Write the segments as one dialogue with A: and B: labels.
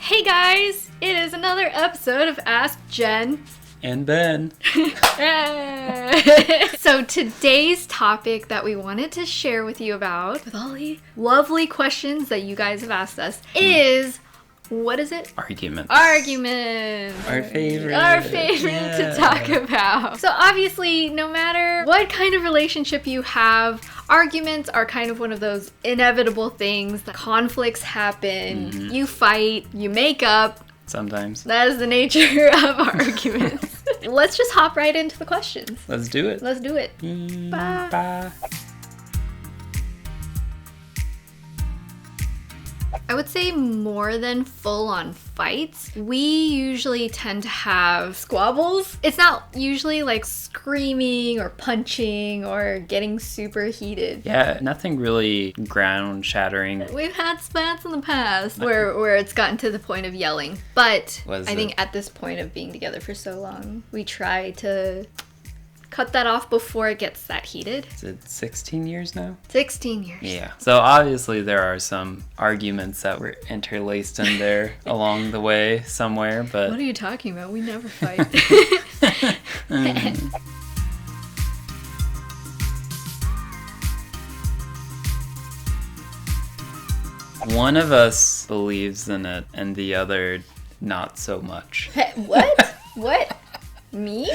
A: Hey guys, it is another episode of Ask Jen
B: and Ben.
A: So today's topic that we wanted to share with you about, with all the lovely questions that you guys have asked us, is, what is it?
B: Arguments.
A: Our favorite to talk about. So obviously, no matter what kind of relationship you have, arguments are kind of one of those inevitable things. Conflicts happen, you fight, you make up.
B: Sometimes.
A: That is the nature of arguments. Let's just hop right into the questions.
B: Let's do it.
A: Bye.
B: Bye.
A: I would say more than full-on fights. We usually tend to have squabbles. It's not usually like screaming or punching or getting super heated.
B: Yeah, nothing really ground-shattering.
A: We've had spats in the past where it's gotten to the point of yelling. But I think at this point of being together for so long, we try to cut that off before it gets that heated.
B: Is it 16 years now?
A: 16 years.
B: Yeah. So obviously there are some arguments that were interlaced in there along the way somewhere, but...
A: What are you talking about? We never fight.
B: One of us believes in it and the other not so much.
A: What? What? Me?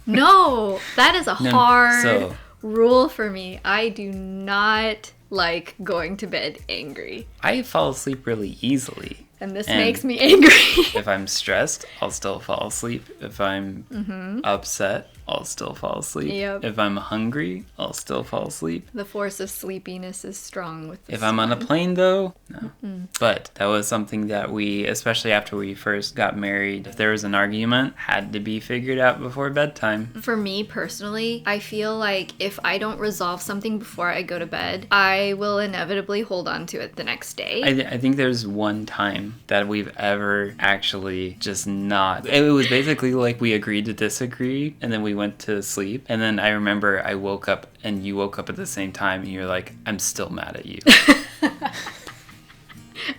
A: No, that is a hard rule for me. I do not like going to bed angry.
B: I fall asleep really easily.
A: And this makes me angry.
B: If I'm stressed, I'll still fall asleep. If I'm upset, I'll still fall asleep.
A: Yep.
B: If I'm hungry, I'll still fall asleep.
A: The force of sleepiness is strong with this.
B: If I'm on a plane, though, no. But that was something that we, especially after we first got married, if there was an argument, had to be figured out before bedtime.
A: For me personally, I feel like if I don't resolve something before I go to bed, I will inevitably hold on to it the next day.
B: I think there's one time that we've ever actually just not. It was basically like we agreed to disagree, and then we went to sleep. And then I remember I woke up, and you woke up at the same time, and you're like, I'm still mad at you.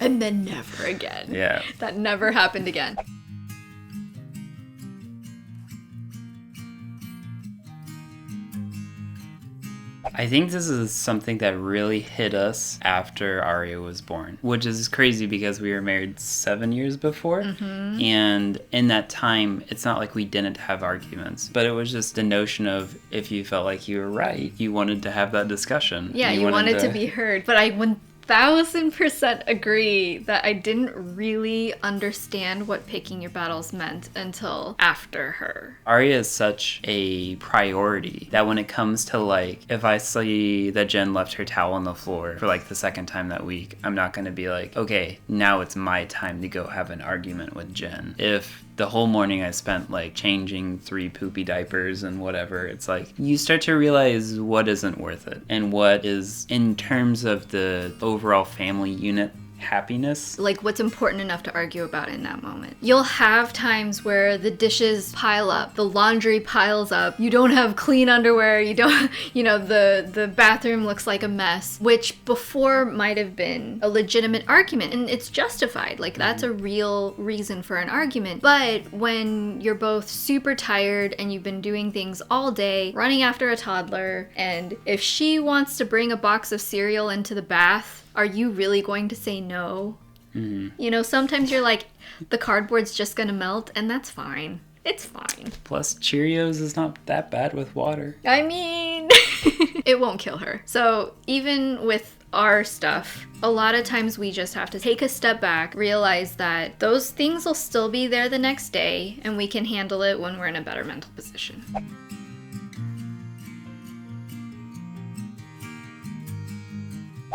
A: And then never again.
B: Yeah.
A: That never happened again.
B: I think this is something that really hit us after Aria was born, which is crazy because we were married 7 years before. And in that time, it's not like we didn't have arguments, but it was just the notion of if you felt like you were right, you wanted to have that discussion.
A: Yeah, you wanted to be heard. But I 1000% agree that I didn't really understand what picking your battles meant until after her.
B: Aria is such a priority that when it comes to like, if I see that Jen left her towel on the floor for like the second time that week, I'm not going to be like, okay, now it's my time to go have an argument with Jen. If the whole morning I spent like changing 3 poopy diapers and whatever, it's like you start to realize what isn't worth it and what is in terms of the overall family unit happiness.
A: Like what's important enough to argue about in that moment. You'll have times where the dishes pile up, the laundry piles up, you don't have clean underwear, you don't, the bathroom looks like a mess, which before might have been a legitimate argument and it's justified. Like that's a real reason for an argument. But when you're both super tired and you've been doing things all day, running after a toddler, and if she wants to bring a box of cereal into the bath, are you really going to say no? Sometimes you're like, the cardboard's just gonna melt, and that's fine. It's fine.
B: Plus, Cheerios is not that bad with water.
A: I mean, it won't kill her. So even with our stuff, a lot of times we just have to take a step back, realize that those things will still be there the next day, and we can handle it when we're in a better mental position.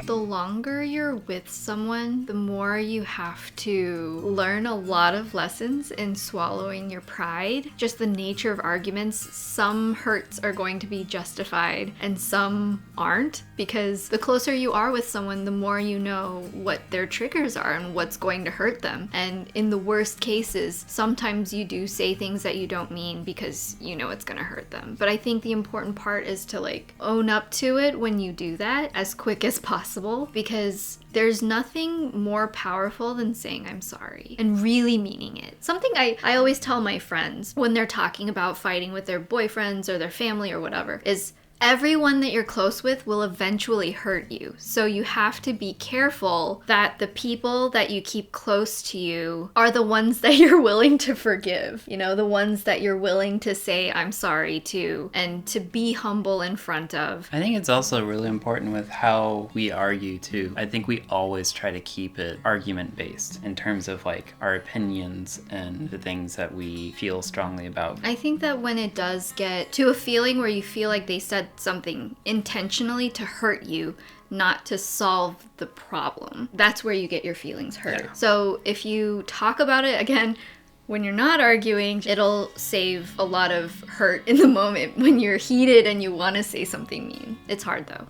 A: The longer you're with someone, the more you have to learn a lot of lessons in swallowing your pride. Just the nature of arguments, some hurts are going to be justified and some aren't, because the closer you are with someone, the more you know what their triggers are and what's going to hurt them. And in the worst cases, sometimes you do say things that you don't mean because you know it's gonna hurt them. But I think the important part is to own up to it when you do that as quick as possible. possible, because there's nothing more powerful than saying I'm sorry and really meaning it. Something I always tell my friends when they're talking about fighting with their boyfriends or their family or whatever is, everyone that you're close with will eventually hurt you. So you have to be careful that the people that you keep close to you are the ones that you're willing to forgive. You know, the ones that you're willing to say I'm sorry to and to be humble in front of.
B: I think it's also really important with how we argue too. I think we always try to keep it argument based in terms of like our opinions and the things that we feel strongly about.
A: I think that when it does get to a feeling where you feel like they said something intentionally to hurt you, not to solve the problem, that's where you get your feelings hurt. Yeah. So if you talk about it, again, when you're not arguing, it'll save a lot of hurt in the moment when you're heated and you want to say something mean. It's hard though.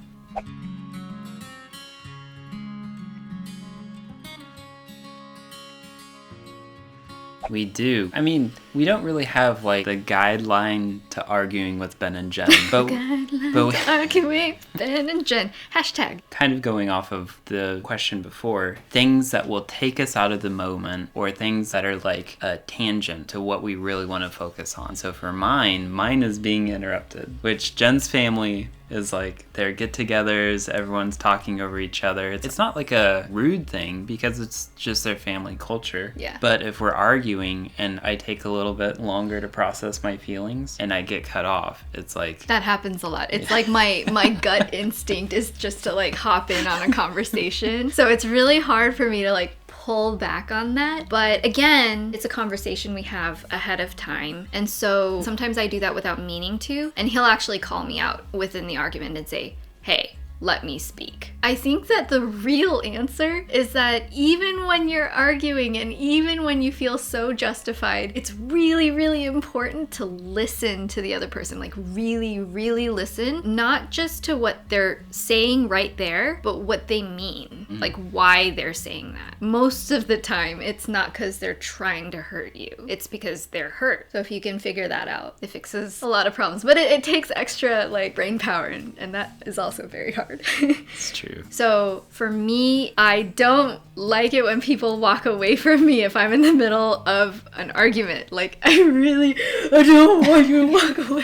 B: We do. I mean, we don't really have like the guideline to arguing with Ben and Jen, but
A: arguing with Ben and Jen. Hashtag.
B: Kind of going off of the question before, things that will take us out of the moment or things that are like a tangent to what we really want to focus on. So for mine is being interrupted, which Jen's family is like their get-togethers, everyone's talking over each other. It's not like a rude thing because it's just their family culture.
A: Yeah.
B: But if we're arguing and I take a little bit longer to process my feelings and I get cut off, it's like...
A: That happens a lot. It's like my gut instinct is just to like hop in on a conversation. So it's really hard for me to like pull back on that. But again, it's a conversation we have ahead of time. And so sometimes I do that without meaning to. And he'll actually call me out within the argument and say, hey, let me speak. I think that the real answer is that even when you're arguing and even when you feel so justified, it's really, really important to listen to the other person. Like really, really listen, not just to what they're saying right there, but what they mean, like why they're saying that. Most of the time, it's not because they're trying to hurt you. It's because they're hurt. So if you can figure that out, it fixes a lot of problems. But it takes extra like brain power, and that is also very hard.
B: It's true.
A: So for me, I don't like it when people walk away from me if I'm in the middle of an argument. Like, I don't want you to walk away.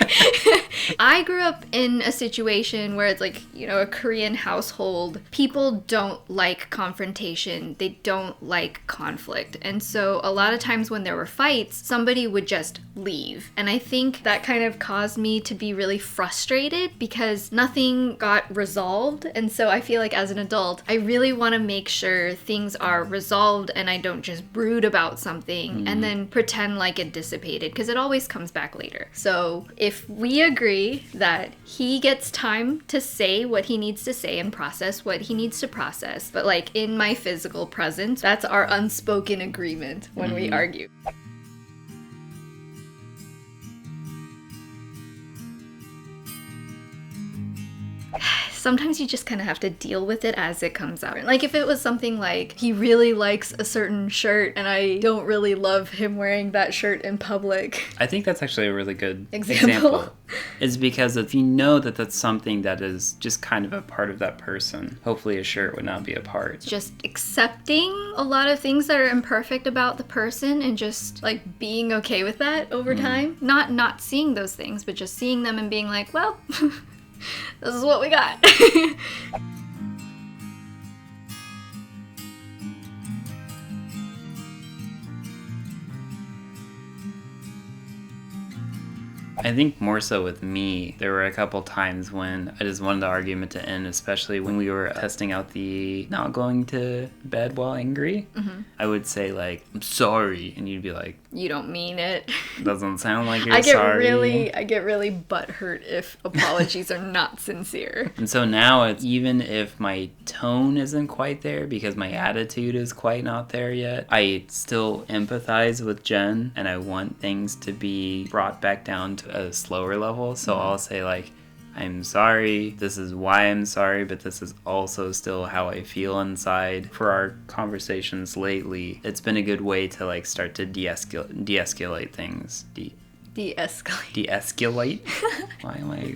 A: I grew up in a situation where it's like, you know, a Korean household. People don't like confrontation. They don't like conflict. And so a lot of times when there were fights, somebody would just leave. And I think that kind of caused me to be really frustrated because nothing got resolved. And so I feel like as an adult, I really want to make sure things are resolved and I don't just brood about something and then pretend like it dissipated, because it always comes back later. So if we agree that he gets time to say what he needs to say and process what he needs to process, but like in my physical presence, that's our unspoken agreement when we argue. Sometimes you just kind of have to deal with it as it comes out. Like if it was something like he really likes a certain shirt and I don't really love him wearing that shirt in public.
B: I think that's actually a really good example. It's because if you know that that's something that is just kind of a part of that person, hopefully a shirt would not be a part.
A: Just accepting a lot of things that are imperfect about the person and just like being okay with that over time. Not seeing those things, but just seeing them and being like, well, this is what we got.
B: I think more so with me, there were a couple times when I just wanted the argument to end, especially when we were testing out the not going to bed while angry. I would say like, I'm sorry. And you'd be like,
A: you don't mean it.
B: Doesn't sound like you're sorry.
A: I get really butthurt if apologies are not sincere.
B: And so now it's, even if my tone isn't quite there because my attitude is quite not there yet, I still empathize with Jen and I want things to be brought back down to a slower level. So I'll say like, I'm sorry, this is why I'm sorry, but this is also still how I feel inside. For our conversations lately, it's been a good way to like start to de-escalate things. De-escalate? Why am I...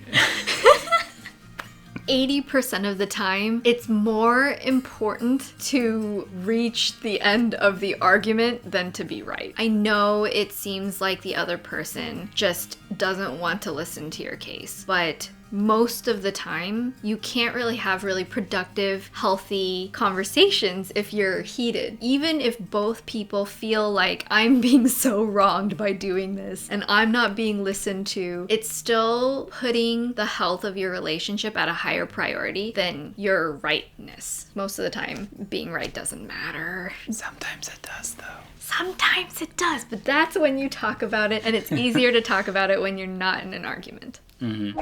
A: 80% of the time, it's more important to reach the end of the argument than to be right. I know it seems like the other person just doesn't want to listen to your case, but most of the time, you can't really have really productive, healthy conversations if you're heated. Even if both people feel like I'm being so wronged by doing this and I'm not being listened to, it's still putting the health of your relationship at a higher priority than your rightness. Most of the time, being right doesn't matter.
B: Sometimes it does, though.
A: Sometimes it does, but that's when you talk about it, and it's easier to talk about it when you're not in an argument.
B: Mm-hmm.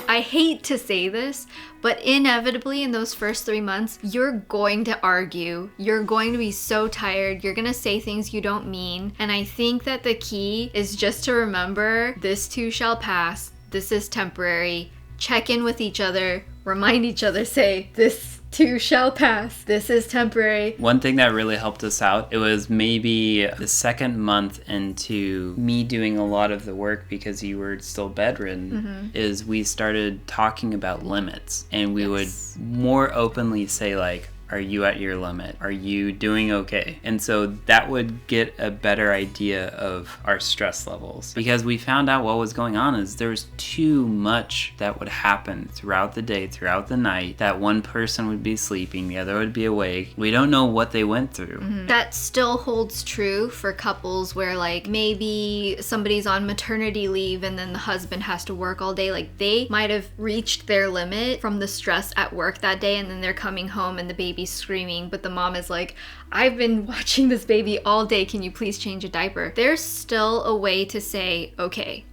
A: I hate to say this, but inevitably in those first 3 months, you're going to argue. You're going to be so tired. You're going to say things you don't mean. And I think that the key is just to remember this too shall pass. This is temporary. Check in with each other. Remind each other, say, this too shall pass. This is temporary.
B: One thing that really helped us out, it was maybe the second month into me doing a lot of the work because you were still bedridden, is we started talking about limits. And we would more openly say, like, are you at your limit? Are you doing okay? And so that would get a better idea of our stress levels, because we found out what was going on is there was too much that would happen throughout the day, throughout the night, that one person would be sleeping, the other would be awake. We don't know what they went through.
A: That still holds true for couples where, like, maybe somebody's on maternity leave and then the husband has to work all day. Like, they might have reached their limit from the stress at work that day, and then they're coming home and the baby's screaming, but the mom is like, I've been watching this baby all day, can you please change a diaper? There's still a way to say, okay,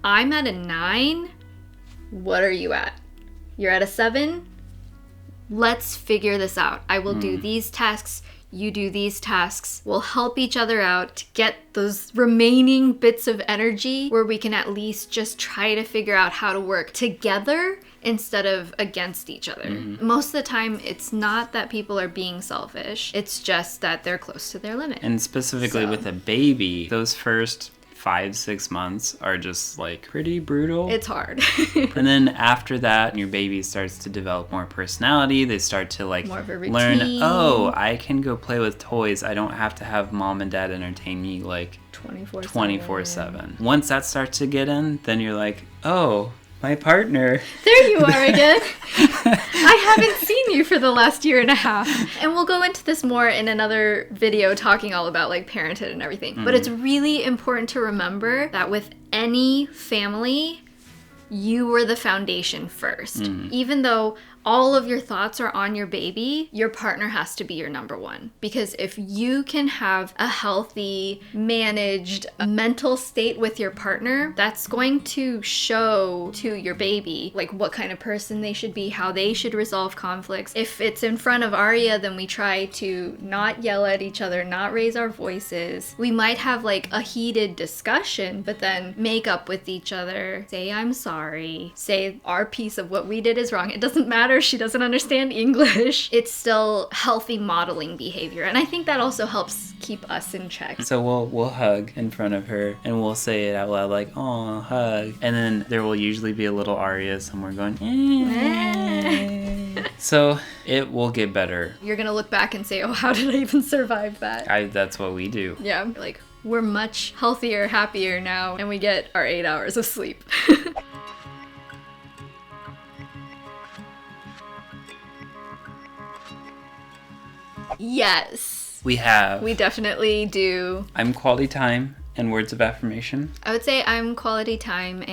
A: I'm at a 9, what are you at? You're at a 7? Let's figure this out. I will do these tasks, you do these tasks. We'll help each other out to get those remaining bits of energy where we can at least just try to figure out how to work together instead of against each other. Most of the time, it's not that people are being selfish. It's just that they're close to their limit.
B: And specifically with a baby, those first 5-6 months are just like pretty brutal.
A: It's hard.
B: And then after that, your baby starts to develop more personality. They start to like
A: More of a routine.
B: learn, oh, I can go play with toys. I don't have to have mom and dad entertain me like 24/7. Once that starts to get in, then you're like, oh, my partner.
A: There you are again. I haven't seen you for the last year and a half. And we'll go into this more in another video talking all about like parenthood and everything. But it's really important to remember that with any family, you were the foundation first. Even though all of your thoughts are on your baby, your partner has to be your number one. Because if you can have a healthy, managed mental state with your partner, that's going to show to your baby like what kind of person they should be, how they should resolve conflicts. If it's in front of Arya, then we try to not yell at each other, not raise our voices. We might have like a heated discussion, but then make up with each other, say I'm sorry, say our piece of what we did is wrong. It doesn't matter. She doesn't understand English. It's still healthy modeling behavior. And I think that also helps keep us in check.
B: So we'll hug in front of her and we'll say it out loud like, oh, hug. And then there will usually be a little Aria somewhere going, So it will get better.
A: You're going to look back and say, oh, how did I even survive that?
B: That's what we do.
A: Yeah, like we're much healthier, happier now, and we get our 8 hours of sleep. Yes.
B: We have.
A: We definitely do.
B: I'm quality time and words of affirmation.
A: I would say I'm quality time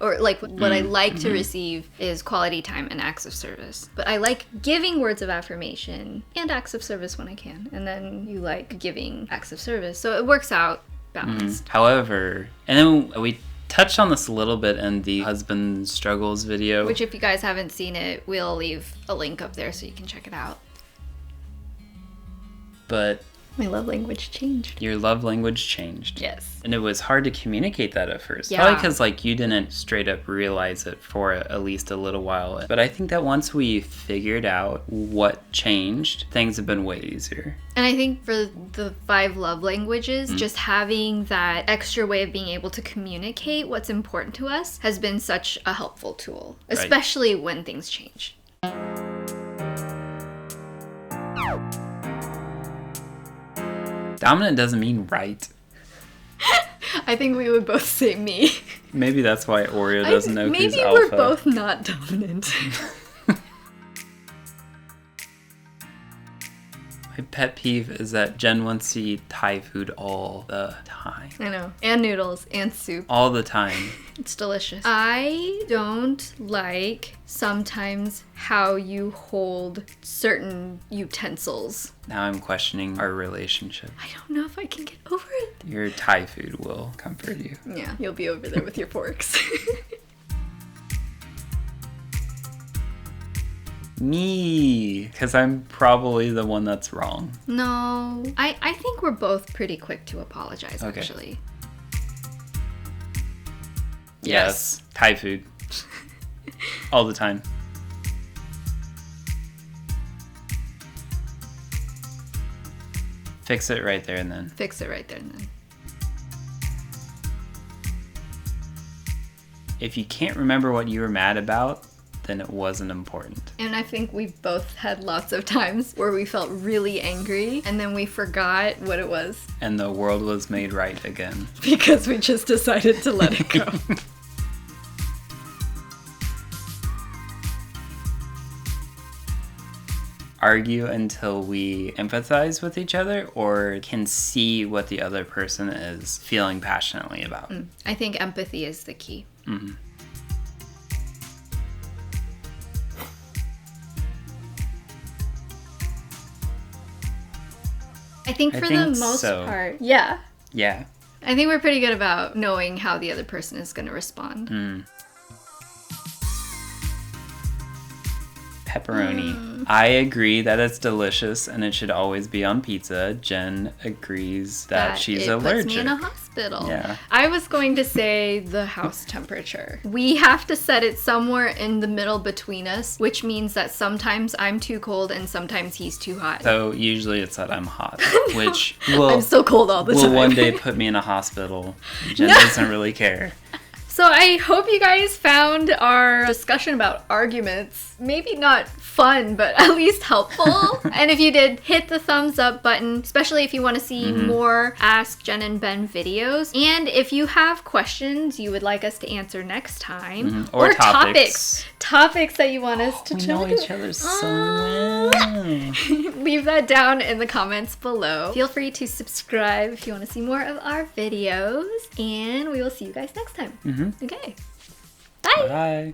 A: or like what I like to receive is quality time and acts of service. But I like giving words of affirmation and acts of service when I can. And then you like giving acts of service. So it works out balanced.
B: However, and then we touched on this a little bit in the husband struggles video.
A: Which if you guys haven't seen it, we'll leave a link up there so you can check it out.
B: But
A: My love language changed.
B: Your love language changed.
A: Yes.
B: And it was hard to communicate that at first.
A: Yeah.
B: Probably because like you didn't straight up realize it for at least a little while. But I think that once we figured out what changed, things have been way easier.
A: And I think for the 5 love languages, just having that extra way of being able to communicate what's important to us has been such a helpful tool, especially when things change.
B: Dominant doesn't mean right.
A: I think we would both say me.
B: Maybe that's why Oreo doesn't know who's alpha.
A: Maybe we're both not dominant.
B: My pet peeve is that Jen wants to eat Thai food all the time.
A: I know. And noodles and soup.
B: All the time.
A: It's delicious. I don't like sometimes how you hold certain utensils.
B: Now I'm questioning our relationship.
A: I don't know if I can get over it.
B: Your Thai food will comfort you.
A: Yeah, you'll be over there with your forks.
B: Me, because I'm probably the one that's wrong.
A: No, I think we're both pretty quick to apologize,
B: Okay.
A: actually.
B: Yes. Thai food. All the time. Fix it right there and then.
A: Fix it right there and then.
B: If you can't remember what you were mad about, then it wasn't important.
A: And I think we've both had lots of times where we felt really angry and then we forgot what it was
B: And the world was made right again.
A: because we just decided to let it go.
B: Argue until we empathize with each other or can see what the other person is feeling passionately about.
A: I think empathy is the key.
B: Mm-hmm.
A: I think for the
B: think
A: most
B: so.
A: part, yeah.
B: Yeah.
A: I think we're pretty good about knowing how the other person is going to respond.
B: Pepperoni. I agree that it's delicious and it should always be on pizza. Jen agrees that she's
A: it
B: allergic.
A: puts me in a hospital.
B: Yeah.
A: I was going to say the house temperature. We have to set it somewhere in the middle between us, which means that sometimes I'm too cold and sometimes he's too hot.
B: So usually it's that I'm hot, which will
A: I'm so cold all the time.
B: one day put me in a hospital. Jen doesn't really care.
A: So I hope you guys found our discussion about arguments maybe not fun, but at least helpful. And if you did, hit the thumbs up button, especially if you want to see more Ask Jen and Ben videos. And if you have questions you would like us to answer next time,
B: Or
A: topics that you want us to
B: We
A: try
B: know
A: to
B: each other so well.
A: leave that down in the comments below. Feel free to subscribe if you want to see more of our videos, and we will see you guys next time. Okay. Bye.
B: Bye.